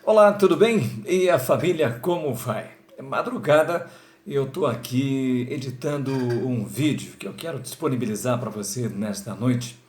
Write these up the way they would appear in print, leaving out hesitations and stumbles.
Olá, tudo bem? E a família, como vai? É madrugada e eu estou aqui editando um vídeo que eu quero disponibilizar para você nesta noite,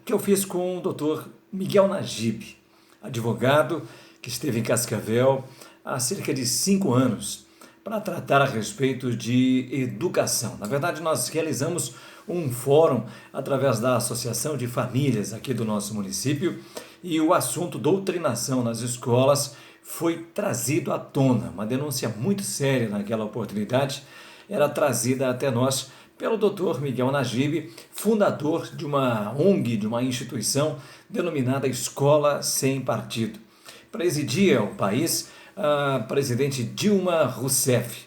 que eu fiz com o Dr. Miguel Najib, advogado que esteve em Cascavel há cerca de 5 anos para tratar a respeito de educação. Na verdade, nós realizamos um fórum através da Associação de Famílias aqui do nosso município e o assunto doutrinação nas escolas foi trazido à tona. Uma denúncia muito séria naquela oportunidade era trazida até nós pelo Dr. Miguel Najib, fundador de uma ONG, de uma instituição denominada Escola Sem Partido. Presidia o país a presidente Dilma Rousseff.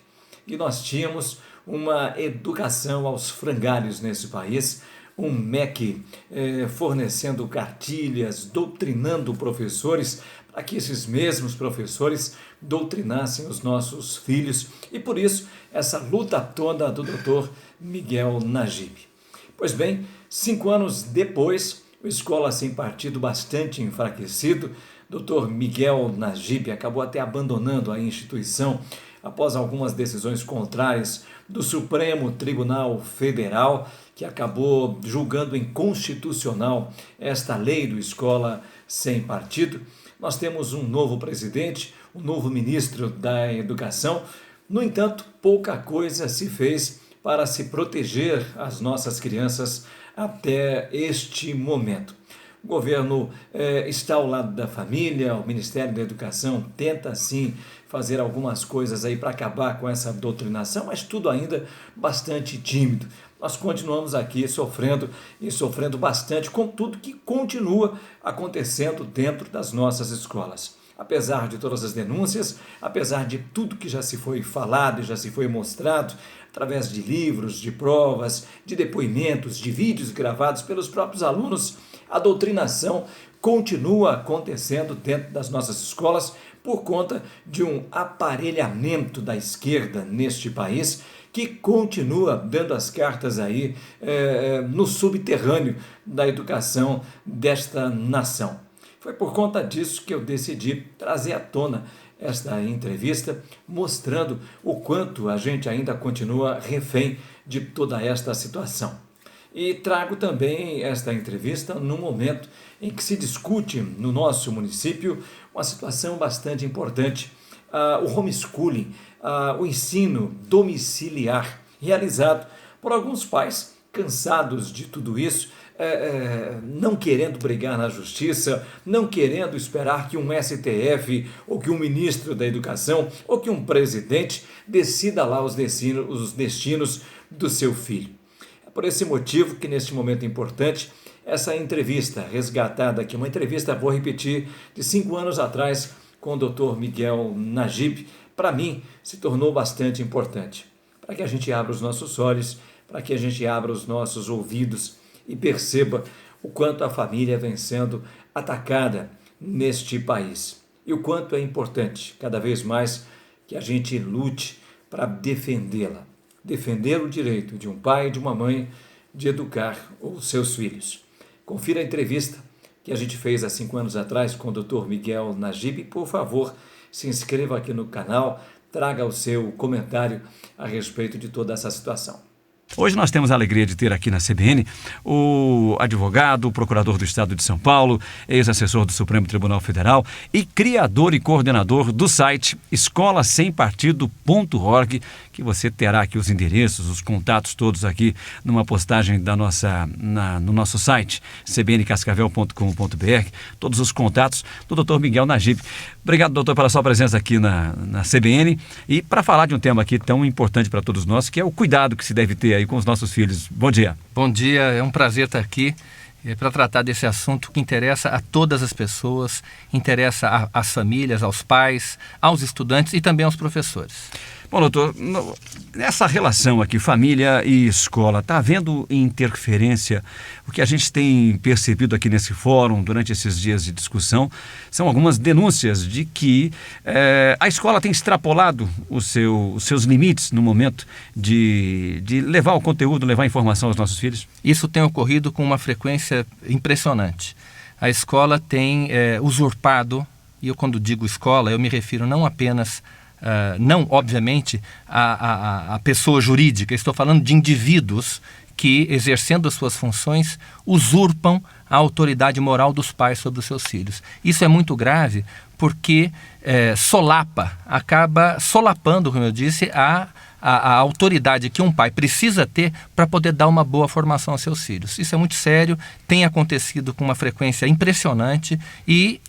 E nós tínhamos uma educação aos frangalhos nesse país, um MEC fornecendo cartilhas, doutrinando professores, para que esses mesmos professores doutrinassem os nossos filhos. E por isso, essa luta toda do Dr. Miguel Najib. Pois bem, 5 anos depois, o Escola Sem Partido, bastante enfraquecido, Dr. Miguel Najib acabou até abandonando a instituição após algumas decisões contrárias do Supremo Tribunal Federal, que acabou julgando inconstitucional esta lei do Escola Sem Partido. Nós temos um novo presidente, um novo ministro da Educação. No entanto, pouca coisa se fez para se proteger as nossas crianças até este momento. O governo está ao lado da família, o Ministério da Educação tenta sim fazer algumas coisas aí para acabar com essa doutrinação, mas tudo ainda bastante tímido. Nós continuamos aqui sofrendo bastante com tudo que continua acontecendo dentro das nossas escolas. Apesar de todas as denúncias, apesar de tudo que já se foi falado e já se foi mostrado, através de livros, de provas, de depoimentos, de vídeos gravados pelos próprios alunos, a doutrinação continua acontecendo dentro das nossas escolas por conta de um aparelhamento da esquerda neste país que continua dando as cartas aí no subterrâneo da educação desta nação. Foi por conta disso que eu decidi trazer à tona esta entrevista, mostrando o quanto a gente ainda continua refém de toda esta situação. E trago também esta entrevista no momento em que se discute no nosso município uma situação bastante importante, o homeschooling, o ensino domiciliar, realizado por alguns pais cansados de tudo isso, não querendo brigar na justiça, não querendo esperar que um STF ou que um ministro da educação ou que um presidente decida lá os destinos do seu filho. É por esse motivo que neste momento importante, essa entrevista resgatada aqui, uma entrevista, vou repetir, de 5 anos atrás com o Dr. Miguel Najib, para mim se tornou bastante importante, para que a gente abra os nossos olhos, para que a gente abra os nossos ouvidos e perceba o quanto a família vem sendo atacada neste país e o quanto é importante, cada vez mais, que a gente lute para defendê-la, defender o direito de um pai e de uma mãe de educar os seus filhos. Confira a entrevista que a gente fez há 5 anos atrás com o Dr. Miguel Najib e, por favor, se inscreva aqui no canal, traga o seu comentário a respeito de toda essa situação. Hoje nós temos a alegria de ter aqui na CBN o advogado, o procurador do Estado de São Paulo, ex-assessor do Supremo Tribunal Federal e criador e coordenador do site escolasempartido.org, que você terá aqui os endereços, os contatos todos aqui numa postagem no nosso site, cbncascavel.com.br, todos os contatos do Dr. Miguel Najib. Obrigado, doutor, pela sua presença aqui na CBN e para falar de um tema aqui tão importante para todos nós, que é o cuidado que se deve ter aí com os nossos filhos. Bom dia. Bom dia, é um prazer estar aqui para tratar desse assunto que interessa a todas as pessoas, interessa às famílias, aos pais, aos estudantes e também aos professores. Bom, doutor, nessa relação aqui, família e escola, está havendo interferência? O que a gente tem percebido aqui nesse fórum, durante esses dias de discussão, são algumas denúncias de que a escola tem extrapolado os seus limites no momento de levar o conteúdo, levar a informação aos nossos filhos? Isso tem ocorrido com uma frequência impressionante. A escola tem usurpado e eu quando digo escola, eu me refiro não apenas, não obviamente, a pessoa jurídica, estou falando de indivíduos que, exercendo as suas funções, usurpam a autoridade moral dos pais sobre os seus filhos. Isso é muito grave porque acaba solapando, como eu disse, a autoridade que um pai precisa ter para poder dar uma boa formação aos seus filhos. Isso é muito sério, tem acontecido com uma frequência impressionante e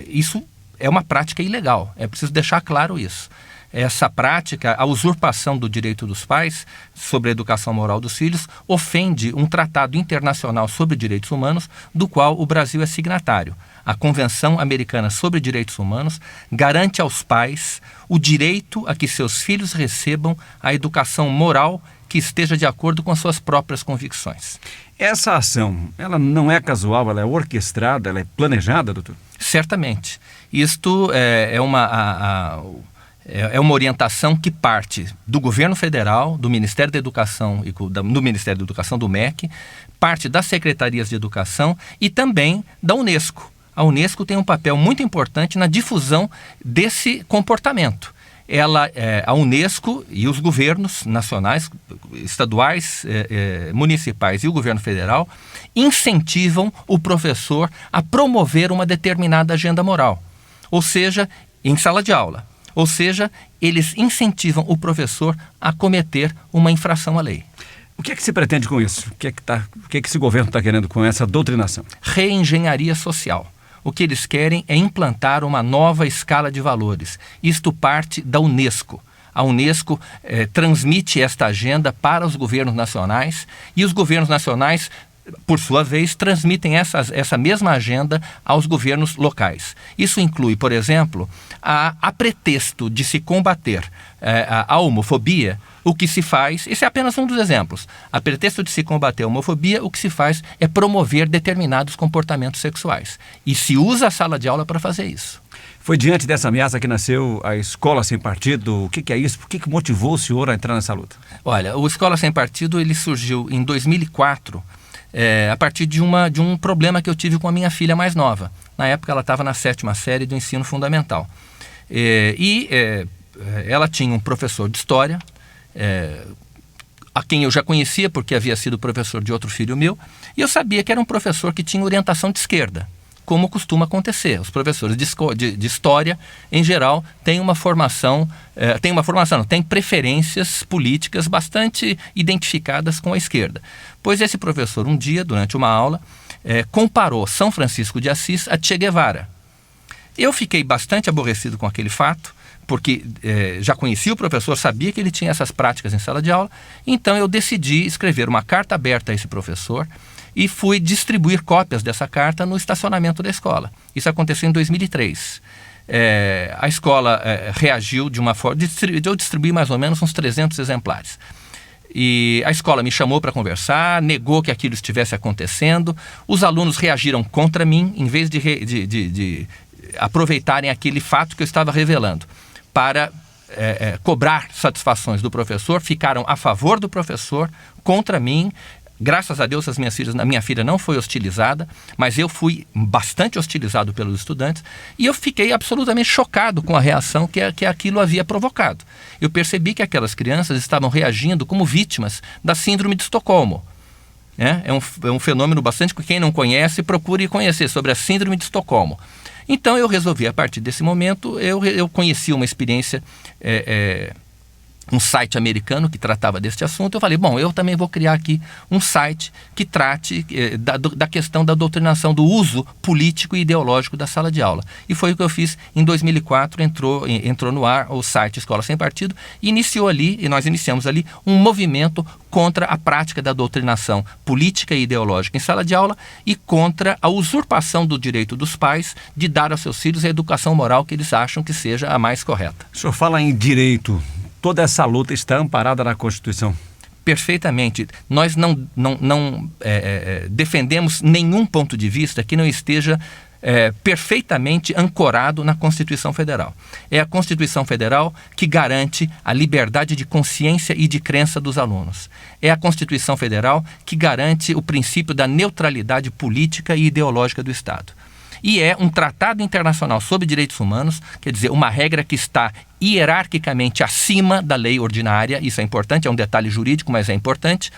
isso é uma prática ilegal. É preciso deixar claro isso. Essa prática, a usurpação do direito dos pais sobre a educação moral dos filhos, ofende um tratado internacional sobre direitos humanos, do qual o Brasil é signatário. A Convenção Americana sobre Direitos Humanos garante aos pais o direito a que seus filhos recebam a educação moral que esteja de acordo com as suas próprias convicções. Essa ação, ela não é casual, ela é orquestrada, ela é planejada, doutor? Certamente. Isto é uma orientação que parte do governo federal, do Ministério da Educação e do Ministério da Educação, do MEC, parte das secretarias de educação e também da Unesco. A Unesco tem um papel muito importante na difusão desse comportamento. A Unesco e os governos nacionais, estaduais, municipais e o governo federal incentivam o professor a promover uma determinada agenda moral, ou seja, em sala de aula. Ou seja, eles incentivam o professor a cometer uma infração à lei. O que é que se pretende com isso? O que é que esse governo está querendo com essa doutrinação? Reengenharia social. O que eles querem é implantar uma nova escala de valores. Isto parte da Unesco. A Unesco transmite esta agenda para os governos nacionais e os governos nacionais, por sua vez, transmitem essa mesma agenda aos governos locais. Isso inclui, por exemplo, a pretexto de se combater a homofobia, o que se faz, esse é apenas um dos exemplos, a pretexto de se combater a homofobia, o que se faz é promover determinados comportamentos sexuais. E se usa a sala de aula para fazer isso. Foi diante dessa ameaça que nasceu a Escola Sem Partido. O que é isso? Por que motivou o senhor a entrar nessa luta? Olha, o Escola Sem Partido ele surgiu em 2004, a partir de um problema que eu tive com a minha filha mais nova. Na época ela estava na 7ª série do ensino fundamental. Ela tinha um professor de história, a quem eu já conhecia porque havia sido professor de outro filho meu, e eu sabia que era um professor que tinha orientação de esquerda, como costuma acontecer. Os professores de história, em geral, têm têm preferências políticas bastante identificadas com a esquerda. Pois esse professor, um dia, durante uma aula, comparou São Francisco de Assis a Che Guevara. Eu fiquei bastante aborrecido com aquele fato, porque já conhecia o professor, sabia que ele tinha essas práticas em sala de aula, então eu decidi escrever uma carta aberta a esse professor e fui distribuir cópias dessa carta no estacionamento da escola. Isso aconteceu em 2003. A escola reagiu de uma forma... Eu distribuí mais ou menos uns 300 exemplares. E a escola me chamou para conversar, negou que aquilo estivesse acontecendo. Os alunos reagiram contra mim, em vez de aproveitarem aquele fato que eu estava revelando para cobrar satisfações do professor, ficaram a favor do professor, contra mim. Graças a Deus, a minha filha não foi hostilizada, mas eu fui bastante hostilizado pelos estudantes e eu fiquei absolutamente chocado com a reação que aquilo havia provocado. Eu percebi que aquelas crianças estavam reagindo como vítimas da síndrome de Estocolmo. É um fenômeno bastante que quem não conhece, procure conhecer sobre a síndrome de Estocolmo. Então eu resolvi, a partir desse momento, eu conheci uma experiência, um site americano que tratava deste assunto. Eu falei, bom, eu também vou criar aqui um site que trate da questão da doutrinação, do uso político e ideológico da sala de aula. E foi o que eu fiz em 2004, entrou no ar o site Escola Sem Partido, e nós iniciamos ali um movimento contra a prática da doutrinação política e ideológica em sala de aula e contra a usurpação do direito dos pais de dar aos seus filhos a educação moral que eles acham que seja a mais correta. O senhor fala em direito. Toda essa luta está amparada na Constituição? Perfeitamente. Nós não defendemos nenhum ponto de vista que não esteja perfeitamente ancorado na Constituição Federal. É a Constituição Federal que garante a liberdade de consciência e de crença dos alunos. É a Constituição Federal que garante o princípio da neutralidade política e ideológica do Estado. e é um tratado internacional sobre direitos humanos, quer dizer, uma regra que está hierarquicamente acima da lei ordinária. Isso é importante, é um detalhe jurídico, mas é importante.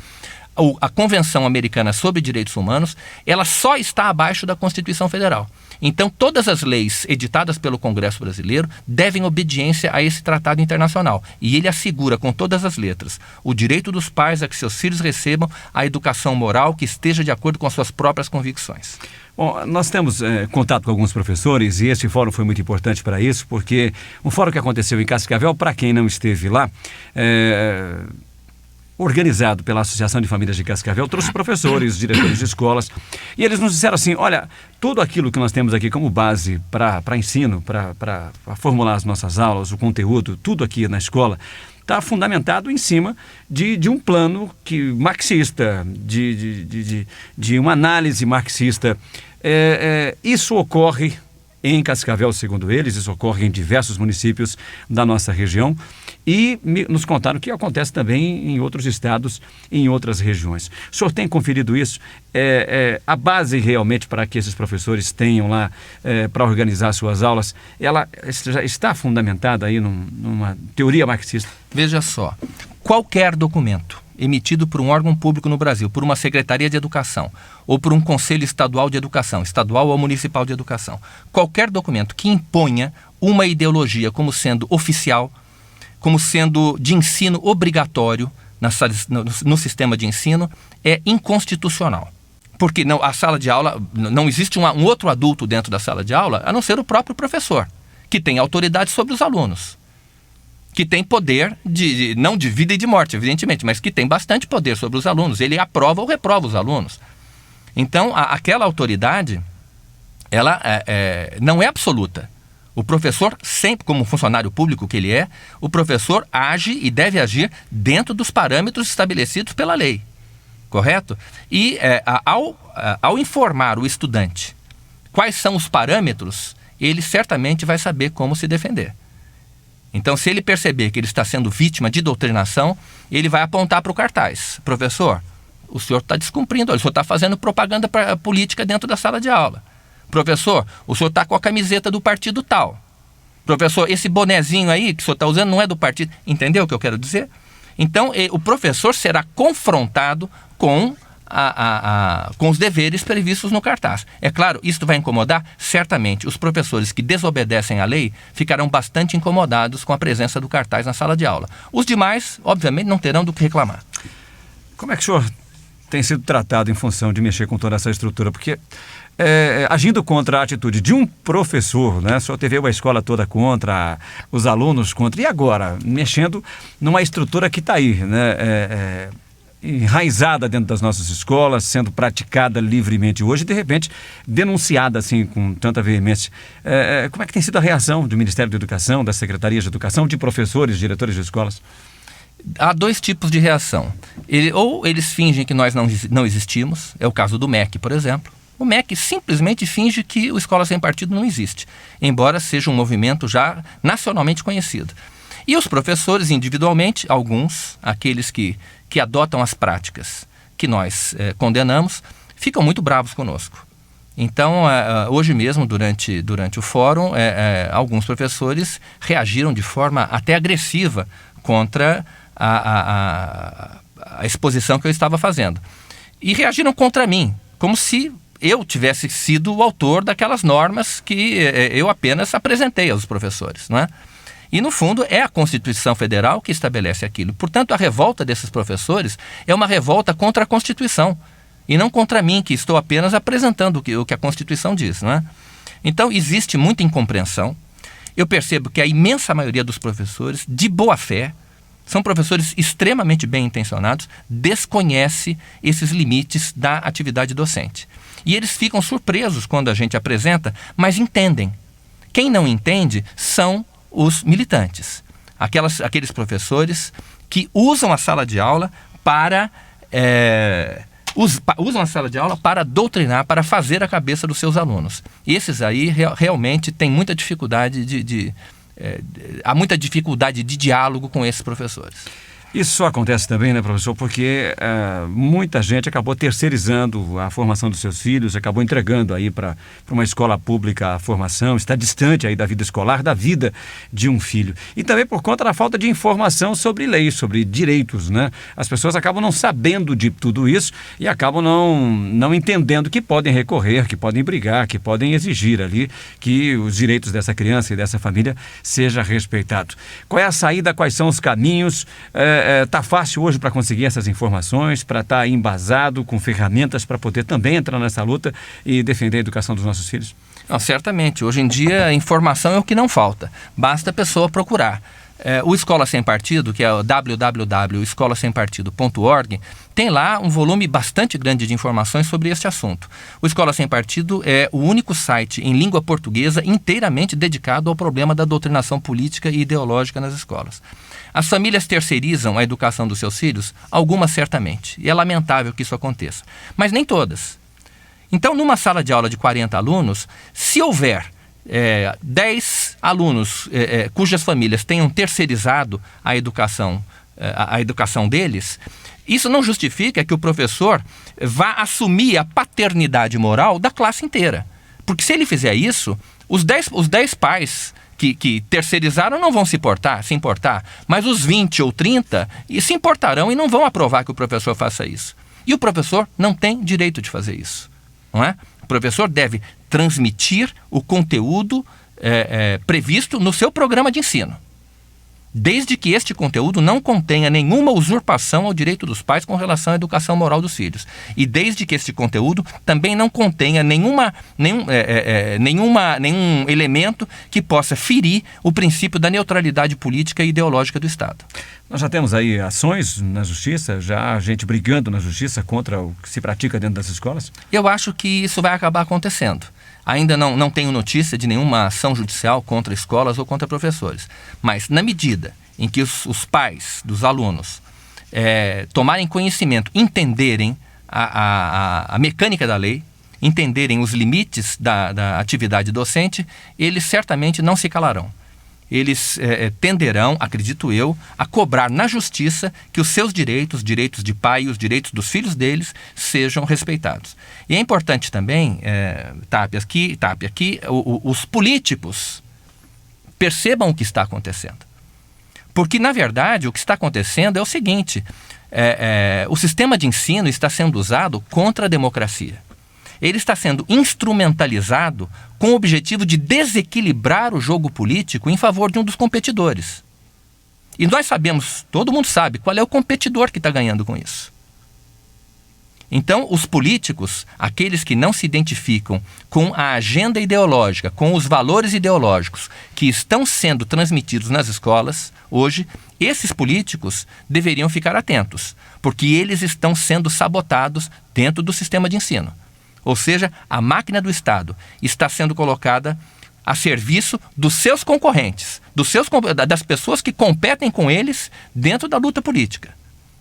A Convenção Americana sobre Direitos Humanos, ela só está abaixo da Constituição Federal. Então, todas as leis editadas pelo Congresso brasileiro devem obediência a esse tratado internacional. E ele assegura, com todas as letras, o direito dos pais a que seus filhos recebam a educação moral que esteja de acordo com as suas próprias convicções. Bom, nós temos contato com alguns professores e esse fórum foi muito importante para isso, porque um fórum que aconteceu em Cascavel, para quem não esteve lá, organizado pela Associação de Famílias de Cascavel, trouxe professores, diretores de escolas, e eles nos disseram assim, olha, tudo aquilo que nós temos aqui como base para ensino, para formular as nossas aulas, o conteúdo, tudo aqui na escola, está fundamentado em cima de um plano marxista, de uma análise marxista. Isso ocorre em Cascavel, segundo eles, isso ocorre em diversos municípios da nossa região e nos contaram que acontece também em outros estados e em outras regiões. O senhor tem conferido isso? A base realmente para que esses professores tenham lá para organizar suas aulas, ela já está fundamentada aí numa teoria marxista? Veja só, qualquer documento emitido por um órgão público no Brasil, por uma Secretaria de Educação ou por um Conselho Estadual de Educação, estadual ou municipal de educação, qualquer documento que imponha uma ideologia como sendo oficial, como sendo de ensino obrigatório no sistema de ensino, é inconstitucional. Porque a sala de aula, não existe um outro adulto dentro da sala de aula, a não ser o próprio professor, que tem autoridade sobre os alunos, que tem poder, não de vida e de morte, evidentemente, mas que tem bastante poder sobre os alunos. Ele aprova ou reprova os alunos. Então, aquela autoridade, ela não é absoluta. O professor, sempre como funcionário público que ele é, o professor age e deve agir dentro dos parâmetros estabelecidos pela lei. Correto? E ao informar o estudante quais são os parâmetros, ele certamente vai saber como se defender. Então, se ele perceber que ele está sendo vítima de doutrinação, ele vai apontar para o cartaz. Professor, o senhor está descumprindo, o senhor está fazendo propaganda política dentro da sala de aula. Professor, o senhor está com a camiseta do partido tal. Professor, esse bonezinho aí que o senhor está usando não é do partido. Entendeu o que eu quero dizer? Então, o professor será confrontado com os deveres previstos no cartaz. É claro, isso vai incomodar? Certamente. Os professores que desobedecem à lei ficarão bastante incomodados com a presença do cartaz na sala de aula. Os demais, obviamente, não terão do que reclamar. Como é que o senhor tem sido tratado em função de mexer com toda essa estrutura? Porque agindo contra a atitude de um professor, né? O senhor teve a escola toda contra, os alunos contra, e agora, mexendo numa estrutura que está aí, né? Enraizada dentro das nossas escolas, sendo praticada livremente hoje, de repente denunciada assim com tanta veemência. Como é que tem sido a reação do Ministério da Educação, das Secretarias de Educação, de professores, diretores de escolas? Há dois tipos de reação. Ou eles fingem que nós não existimos, é o caso do MEC, por exemplo. O MEC simplesmente finge que o Escola Sem Partido não existe, embora seja um movimento já nacionalmente conhecido. E os professores, individualmente, alguns, aqueles que adotam as práticas que nós condenamos, ficam muito bravos conosco. Então, hoje mesmo, durante o fórum, alguns professores reagiram de forma até agressiva contra a exposição que eu estava fazendo. E reagiram contra mim, como se eu tivesse sido o autor daquelas normas que eu apenas apresentei aos professores, não é? E, no fundo, é a Constituição Federal que estabelece aquilo. Portanto, a revolta desses professores é uma revolta contra a Constituição e não contra mim, que estou apenas apresentando o que a Constituição diz, não é? Então, existe muita incompreensão. Eu percebo que a imensa maioria dos professores, de boa fé, são professores extremamente bem intencionados, desconhece esses limites da atividade docente. E eles ficam surpresos quando a gente apresenta, mas entendem. Quem não entende são os militantes, aqueles professores que usam a sala de aula para usam a sala de aula para doutrinar, para fazer a cabeça dos seus alunos. Esses aí realmente têm muita dificuldade há muita dificuldade de diálogo com esses professores. Isso acontece também, né, professor, porque muita gente acabou terceirizando a formação dos seus filhos, acabou entregando aí para uma escola pública a formação, está distante aí da vida escolar, da vida de um filho. E também por conta da falta de informação sobre leis, sobre direitos, né? As pessoas acabam não sabendo de tudo isso e acabam não entendendo que podem recorrer, que podem brigar, que podem exigir ali que os direitos dessa criança e dessa família sejam respeitados. Qual é a saída, quais são os caminhos? Está fácil hoje para conseguir essas informações, para estar embasado com ferramentas para poder também entrar nessa luta e defender a educação dos nossos filhos? Não, certamente. Hoje em dia, a informação é o que não falta. Basta a pessoa procurar. O Escola Sem Partido, que é o www.escolasempartido.org, tem lá um volume bastante grande de informações sobre este assunto. O Escola Sem Partido é o único site em língua portuguesa inteiramente dedicado ao problema da doutrinação política e ideológica nas escolas. As famílias terceirizam a educação dos seus filhos? Algumas certamente, e é lamentável que isso aconteça, mas nem todas. Então, numa sala de aula de 40 alunos, se houver 10 alunos cujas famílias tenham terceirizado a educação deles, isso não justifica que o professor vá assumir a paternidade moral da classe inteira. Porque se ele fizer isso, os 10 pais que terceirizaram não vão se importar, mas os 20 ou 30 se importarão e não vão aprovar que o professor faça isso. E o professor não tem direito de fazer isso, não é? O professor deve transmitir o conteúdo previsto no seu programa de ensino, desde que este conteúdo não contenha nenhuma usurpação ao direito dos pais com relação à educação moral dos filhos. E desde que este conteúdo também não contenha nenhum elemento que possa ferir o princípio da neutralidade política e ideológica do Estado. Nós já temos aí ações na justiça, já gente brigando na justiça contra o que se pratica dentro das escolas? Eu acho que isso vai acabar acontecendo. Ainda não tenho notícia de nenhuma ação judicial contra escolas ou contra professores. Mas na medida em que os pais dos alunos tomarem conhecimento, entenderem a mecânica da lei, entenderem os limites da atividade docente, eles certamente não se calarão. Eles tenderão, acredito eu, a cobrar na justiça que os seus direitos, direitos de pai e os direitos dos filhos deles sejam respeitados. E é importante também, Tapia, que os políticos percebam o que está acontecendo. Porque, na verdade, o que está acontecendo é o seguinte, o sistema de ensino está sendo usado contra a democracia. Ele está sendo instrumentalizado com o objetivo de desequilibrar o jogo político em favor de um dos competidores. E nós sabemos, todo mundo sabe, qual é o competidor que está ganhando com isso. Então, os políticos, aqueles que não se identificam com a agenda ideológica, com os valores ideológicos que estão sendo transmitidos nas escolas hoje, esses políticos deveriam ficar atentos, porque eles estão sendo sabotados dentro do sistema de ensino. Ou seja, a máquina do Estado está sendo colocada a serviço dos seus concorrentes, das pessoas que competem com eles dentro da luta política.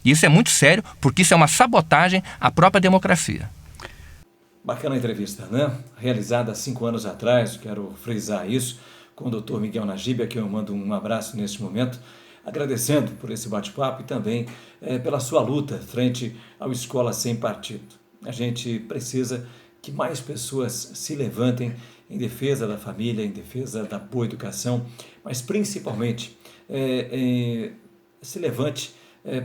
E isso é muito sério, porque isso é uma sabotagem à própria democracia. Bacana a entrevista, né? Realizada há 5 anos atrás, quero frisar isso, com o Dr. Miguel Najib, a quem eu mando um abraço neste momento, agradecendo por esse bate-papo e também pela sua luta frente ao Escola Sem Partido. A gente precisa que mais pessoas se levantem em defesa da família, em defesa da boa educação, mas principalmente se levante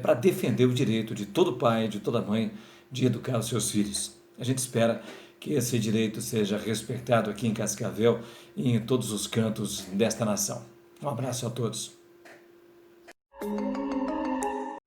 para defender o direito de todo pai, de toda mãe, de educar os seus filhos. A gente espera que esse direito seja respeitado aqui em Cascavel e em todos os cantos desta nação. Um abraço a todos.